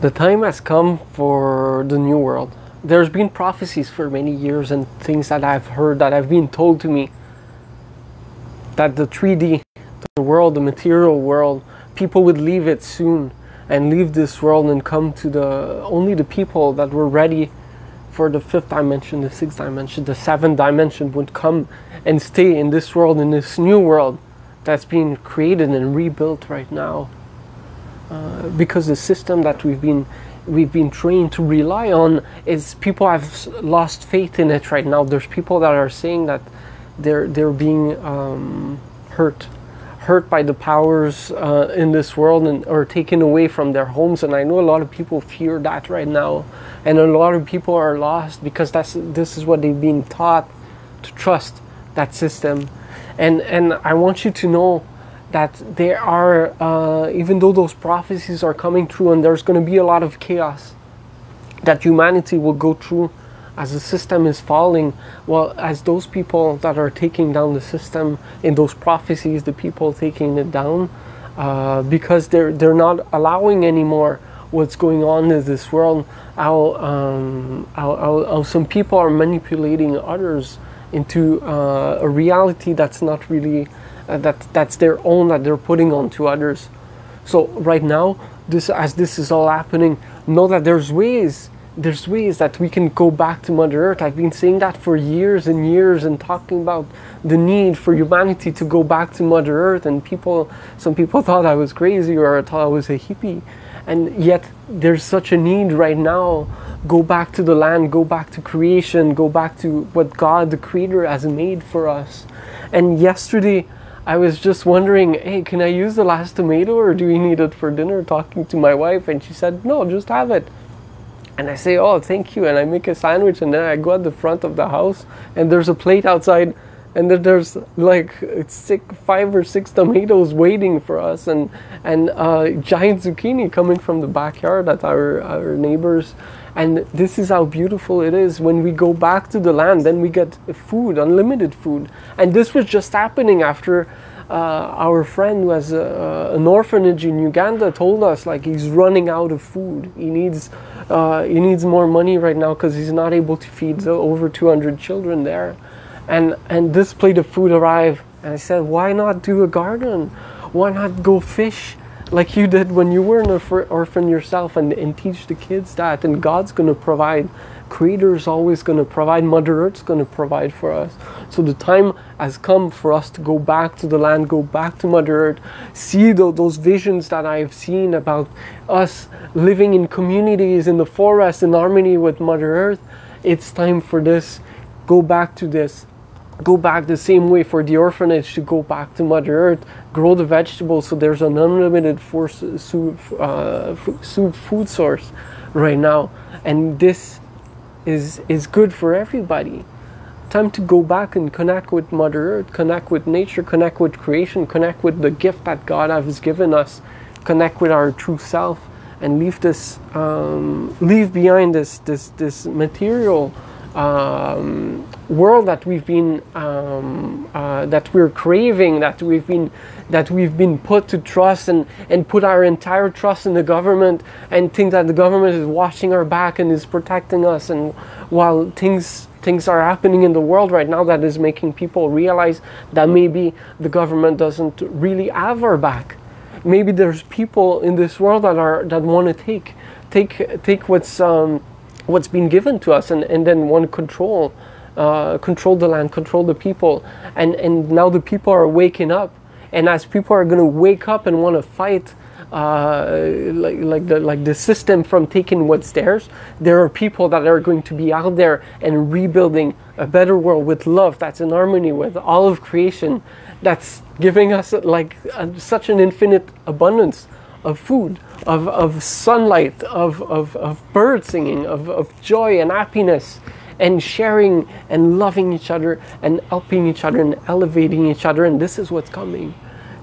The time has come for the new world. There's been prophecies for many years and things that I've heard, that have been told to me, that the 3D, the world, the material world, people would leave it soon and leave this world and come to only the people that were ready for the 5th dimension, the 6th dimension, the 7th dimension would come and stay in this world, in this new world that's being created and rebuilt right now. Because the system that we've been trained to rely on is, people have lost faith in it right now. There's people that are saying that they're being hurt by the powers in this world, and or taken away from their homes. And I know a lot of people fear that right now, and a lot of people are lost because this is what they've been taught, to trust that system. And I want you to know that there are, even though those prophecies are coming true, and there's going to be a lot of chaos that humanity will go through as the system is falling, well, as those people that are taking down the system in those prophecies, the people taking it down, because they're not allowing anymore what's going on in this world, how some people are manipulating others into a reality that's not really that's their own, that they're putting onto others. So right now, as this is all happening, know that there's ways that we can go back to Mother Earth. I've been saying that for years and years, and talking about the need for humanity to go back to Mother Earth, and some people thought I was crazy, or thought I was a hippie, and yet there's such a need right now. Go back to the land, go back to creation, go back to what God the Creator has made for us. And yesterday I was just wondering, hey, can I use the last tomato, or do we need it for dinner? Talking to my wife, and she said, no, just have it. And I say, oh, thank you. And I make a sandwich, and then I go at the front of the house, and there's a plate outside, and then there's like 5 or 6 tomatoes waiting for us, and giant zucchini coming from the backyard at our neighbors. And this is how beautiful it is. When we go back to the land, then we get food, unlimited food. And this was just happening after our friend who has an orphanage in Uganda told us, like, he's running out of food. He needs more money right now because he's not able to feed over 200 children there. And this plate of food arrived, and I said, why not do a garden? Why not go fish like you did when you were an orphan yourself, and teach the kids that? And God's going to provide. Creator's always going to provide. Mother Earth's going to provide for us. So the time has come for us to go back to the land, go back to Mother Earth, see those visions that I've seen about us living in communities in the forest in harmony with Mother Earth. It's time for this. Go back to this. Go back the same way for the orphanage to go back to Mother Earth. Grow the vegetables so there's an unlimited food source right now. And this is good for everybody. Time to go back and connect with Mother Earth, connect with nature, connect with creation, connect with the gift that God has given us, connect with our true self, and leave behind this material world that we've been that we're craving, that we've been put to trust, and put our entire trust in the government, and think that the government is watching our back and is protecting us. And while things are happening in the world right now that is making people realize that maybe the government doesn't really have our back. Maybe there's people in this world that want to take what's been given to us, and then want to control the land, control the people. And now the people are waking up, and as people are going to wake up and want to fight like the system from taking what's theirs, there are people that are going to be out there and rebuilding a better world with love that's in harmony with all of creation, that's giving us such an infinite abundance of food, of sunlight, of bird singing, of joy and happiness, and sharing and loving each other and helping each other and elevating each other. And this is what's coming.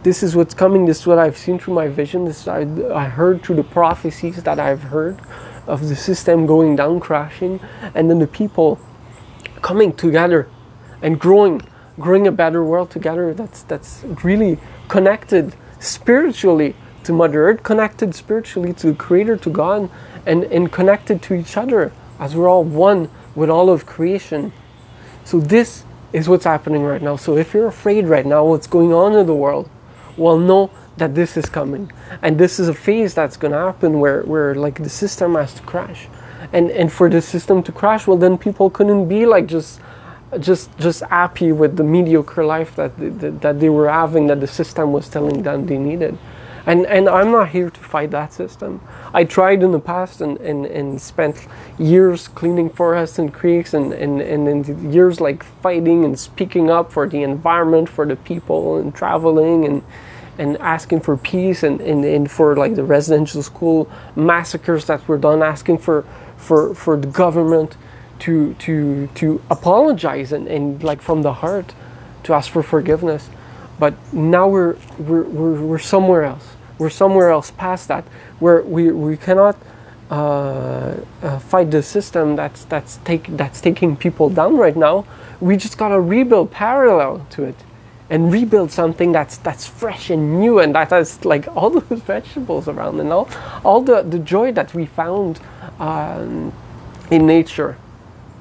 This is what's coming. This is what I've seen through my vision. This I heard through the prophecies that I've heard of the system going down, crashing, and then the people coming together and growing a better world together that's really connected spiritually to Mother Earth, connected spiritually to the Creator, to God, and connected to each other as we're all one with all of creation. So this is what's happening right now. So if you're afraid right now what's going on in the world, well, know that this is coming. And this is a phase that's going to happen where like the system has to crash. And for the system to crash, well, then people couldn't be like just happy with the mediocre life that they were having, that the system was telling them they needed. And I'm not here to fight that system. I tried in the past and spent years cleaning forests and creeks and years like fighting and speaking up for the environment, for the people, and traveling and asking for peace and for like the residential school massacres that were done, asking for the government to apologize and like from the heart to ask for forgiveness. But now we're somewhere else. We're somewhere else past that, where we cannot fight the system that's taking people down right now. We just gotta rebuild parallel to it, and rebuild something that's fresh and new, and that has like all those vegetables around, and all the joy that we found in nature,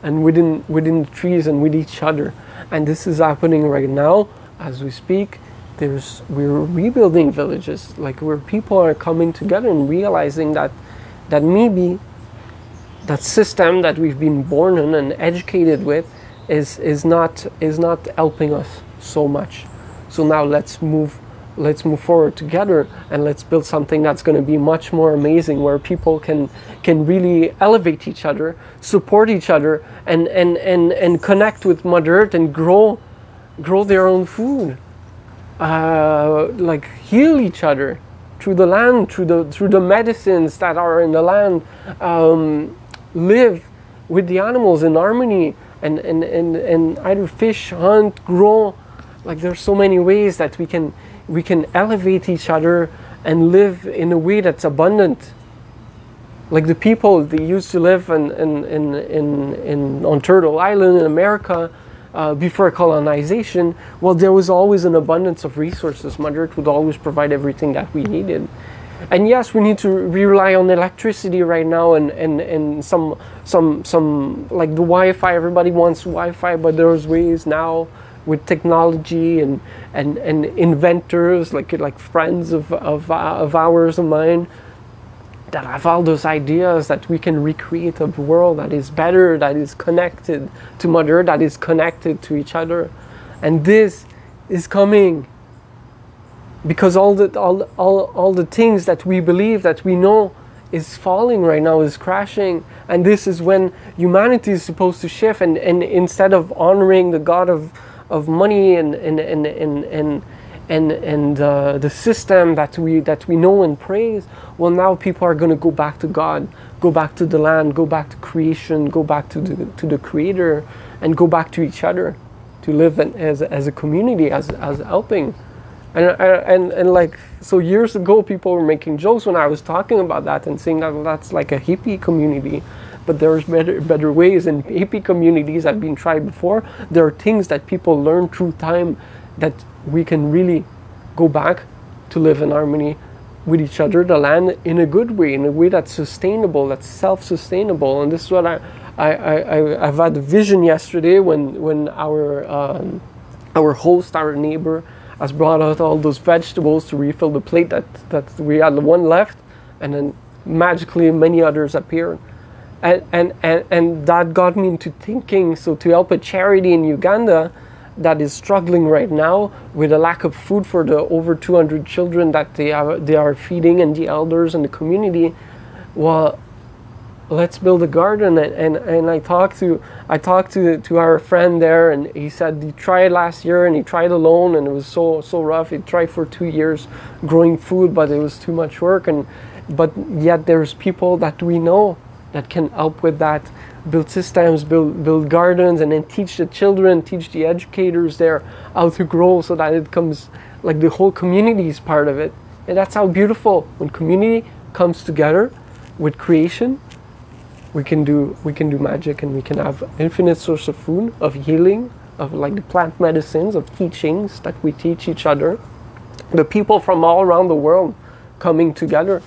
and within the trees and with each other. And this is happening right now as we speak. We're rebuilding villages, like where people are coming together and realizing that maybe that system that we've been born in and educated with is not helping us so much. So now let's move forward together, and let's build something that's going to be much more amazing, where people can really elevate each other, support each other, and connect with Mother Earth and grow their own food. Like heal each other through the land, through the medicines that are in the land, live with the animals in harmony, and either fish, hunt, grow. Like there's so many ways that we can elevate each other and live in a way that's abundant. Like the people that used to live on Turtle Island in America, before colonization, well, there was always an abundance of resources. Mother Earth would always provide everything that we needed. And yes, we need to rely on electricity right now, and some like the Wi-Fi. Everybody wants Wi-Fi, but there's ways now with technology and inventors like friends of ours, of mine, that have all those ideas that we can recreate a world that is better, that is connected to Mother Earth, that is connected to each other. And this is coming because all the things that we believe, that we know is falling right now, is crashing. And this is when humanity is supposed to shift, and instead of honoring the God of money and the system that we know and praise, well, now people are going to go back to God, go back to the land, go back to creation, go back to the Creator, and go back to each other, to live as a community, as helping. And like, so years ago, people were making jokes when I was talking about that and saying that that's like a hippie community. But there's better ways, and hippie communities have been tried before. There are things that people learn through time that we can really go back to live in harmony with each other, the land, in a good way, in a way that's sustainable, that's self-sustainable. And this is what I've had a vision yesterday when our host, our neighbor, has brought out all those vegetables to refill the plate that we had one left, and then magically many others appeared. And that got me into thinking, so to help a charity in Uganda that is struggling right now with a lack of food for the over 200 children that they are feeding, and the elders and the community, well, let's build a garden. And I talked to our friend there, and he said he tried last year and he tried alone, and it was so rough. He tried for 2 years growing food, but it was too much work. But yet there's people that we know that can help with that, build systems, build gardens, and then teach the children, teach the educators there how to grow, so that it comes like the whole community is part of it. And that's how beautiful, when community comes together with creation, we can do magic, and we can have infinite source of food, of healing, of like the plant medicines, of teachings that we teach each other. The people from all around the world coming together.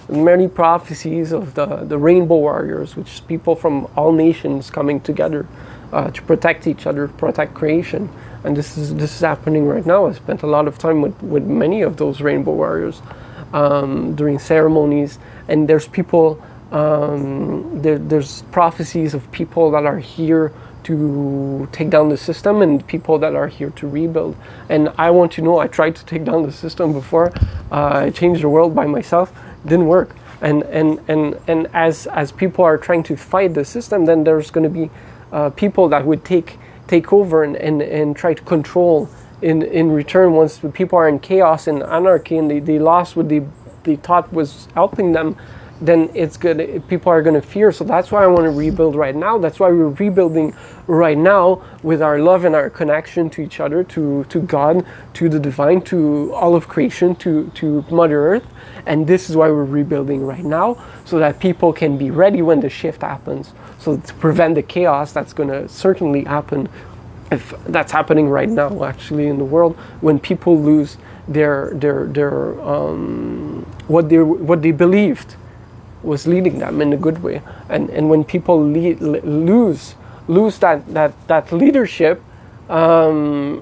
Many prophecies of the rainbow warriors, which is people from all nations coming together to protect each other, protect creation. And this is happening right now. I spent a lot of time with many of those rainbow warriors during ceremonies, and there's people, there's prophecies of people that are here to take down the system and people that are here to rebuild. And I want to know, I tried to take down the system before. I changed the world by myself. Didn't work. And as people are trying to fight the system, then there's going to be people that would take over and try to control in return. Once the people are in chaos and anarchy and they lost what they thought was helping them, then it's good. People are going to fear. So that's why I want to rebuild right now. That's why we're rebuilding right now with our love and our connection to each other, to God, to the divine, to all of creation, to Mother Earth. And this is why we're rebuilding right now, so that people can be ready when the shift happens. So to prevent the chaos that's going to certainly happen, if that's happening right now actually in the world, when people lose their what they believed was leading them in a good way, and when people lose that leadership, then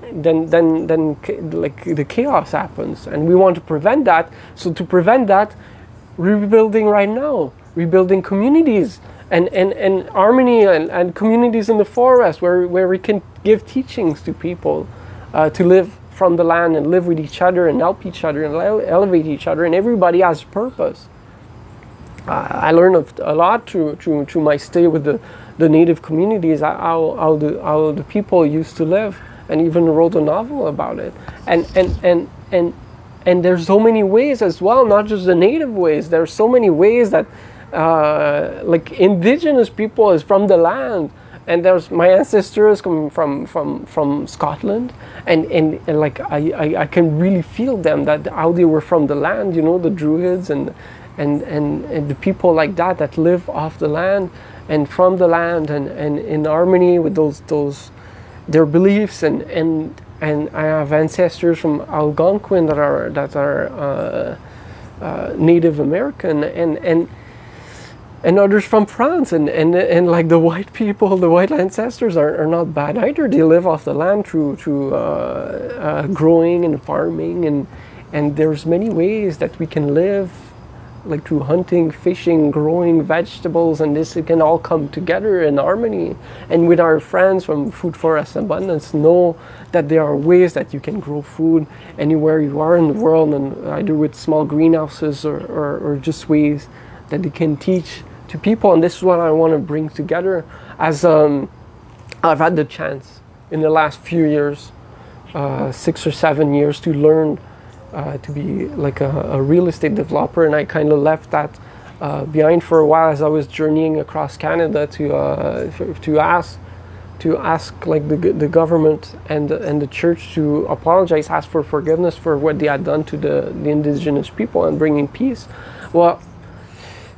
like the chaos happens, and we want to prevent that. So to prevent that, rebuilding right now, rebuilding communities and harmony and communities in the forest where we can give teachings to people to live from the land and live with each other and help each other and elevate each other, and everybody has purpose. I learned a lot through my stay with the native communities, how the people used to live, and even wrote a novel about it. And there's so many ways as well, not just the native ways. There's so many ways that like indigenous people is from the land. And there's my ancestors coming from Scotland, and like I can really feel them, that how they were from the land, you know, the Druids and the people like that live off the land and from the land and in harmony with those their beliefs, and I have ancestors from Algonquin that are Native American, and others from France, and like the white people, the white ancestors are not bad either. They live off the land through growing and farming, and there's many ways that we can live, like through hunting, fishing, growing vegetables, and this, it can all come together in harmony. And with our friends from Food Forest Abundance, know that there are ways that you can grow food anywhere you are in the world, and either with small greenhouses or just ways that they can teach to people. And this is what I want to bring together, as I've had the chance in the last few years, 6 or 7 years, to learn to be like a real estate developer, and I kind of left that behind for a while as I was journeying across Canada to ask like the government and the church to apologize, ask for forgiveness for what they had done to the indigenous people and bringing peace. Well,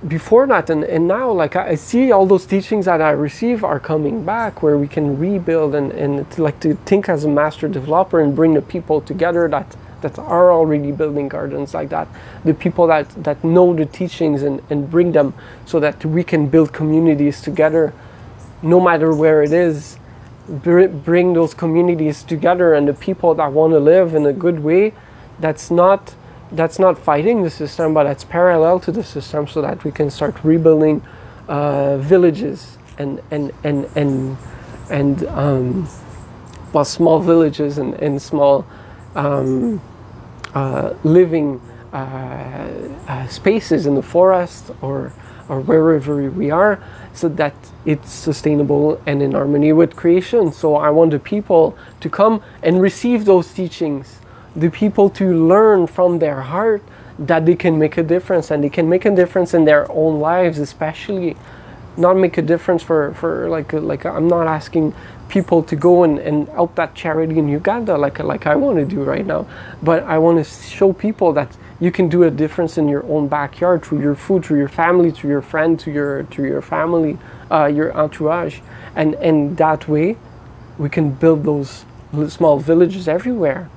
before that and now, like I see all those teachings that I receive are coming back, where we can rebuild and to think as a master developer and bring the people together that are already building gardens like that, the people that know the teachings, and bring them so that we can build communities together, no matter where it is. Bring those communities together, and the people that want to live in a good way, that's not fighting the system, but that's parallel to the system, so that we can start rebuilding villages and well, small villages and small living spaces in the forest or wherever we are, so that it's sustainable and in harmony with creation. So I want the people to come and receive those teachings, the people to learn from their heart that they can make a difference, and they can make a difference in their own lives, especially. Not make a difference for like I'm not asking people to go and help that charity in Uganda like I want to do right now, but I want to show people that you can do a difference in your own backyard, through your food, through your family, through your friend, to your family, your entourage, and that way we can build those small villages everywhere.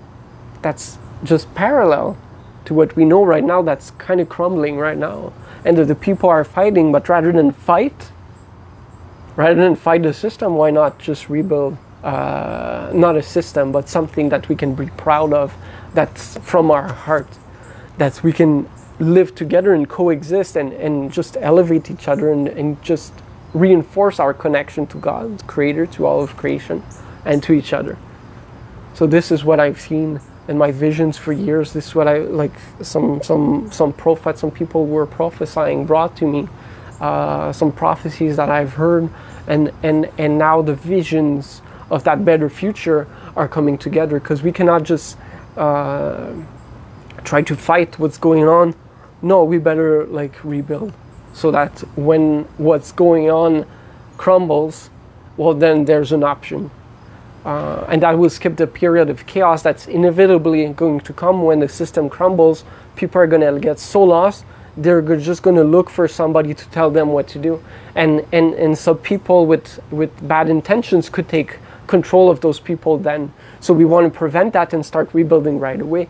That's just parallel to what we know right now that's kind of crumbling right now. And that the people are fighting, but rather than fight the system, why not just rebuild not a system, but something that we can be proud of, that's from our heart, that we can live together and coexist and just elevate each other and just reinforce our connection to God, Creator, to all of creation, and to each other. So this is what I've seen in my visions for years. This is what I, like some prophets, some people who were prophesying brought to me, some prophecies that I've heard, and now the visions of that better future are coming together, because we cannot just try to fight what's going on. No, we better like rebuild, so that when what's going on crumbles, well, then there's an option. And that will skip the period of chaos that's inevitably going to come when the system crumbles. People are going to get so lost, they're just going to look for somebody to tell them what to do. And so people with bad intentions could take control of those people then. So we want to prevent that and start rebuilding right away.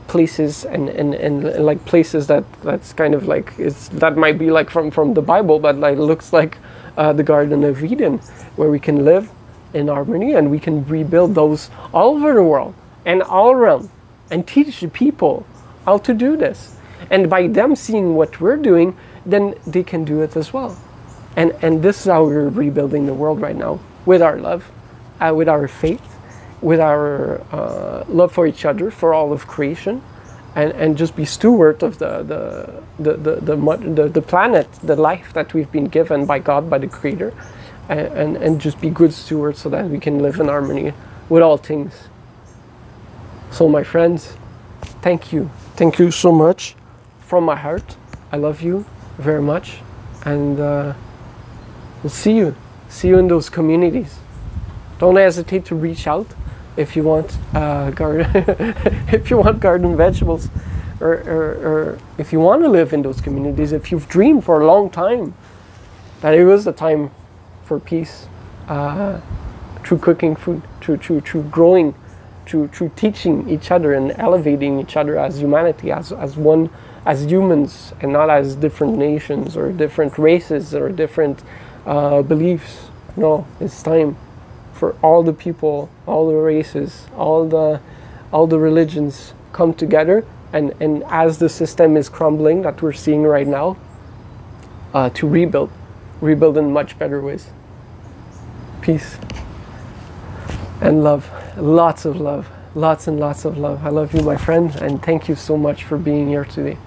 Places and like places that's kind of like, that might be like from the Bible, but like looks like the Garden of Eden, where we can live in harmony, and we can rebuild those all over the world and all around, and teach the people how to do this. And by them seeing what we're doing, then they can do it as well. And this is how we're rebuilding the world right now, with our love, with our faith, with our love for each other, for all of creation, and just be steward of the planet, the life that we've been given by God, by the Creator. And just be good stewards, so that we can live in harmony with all things. So my friends, thank you so much from my heart. I love you very much, and we'll see you in those communities. Don't hesitate to reach out if you want if you want garden vegetables, or if you want to live in those communities, if you've dreamed for a long time that it was the time for peace, through cooking food, through growing, through teaching each other and elevating each other as humanity, as one, as humans, and not as different nations or different races or different beliefs. No, it's time for all the people, all the races, all the religions come together, and as the system is crumbling that we're seeing right now, to rebuild in much better ways. Peace and love, lots of love, lots and lots of love. I love you, my friend, and thank you so much for being here today.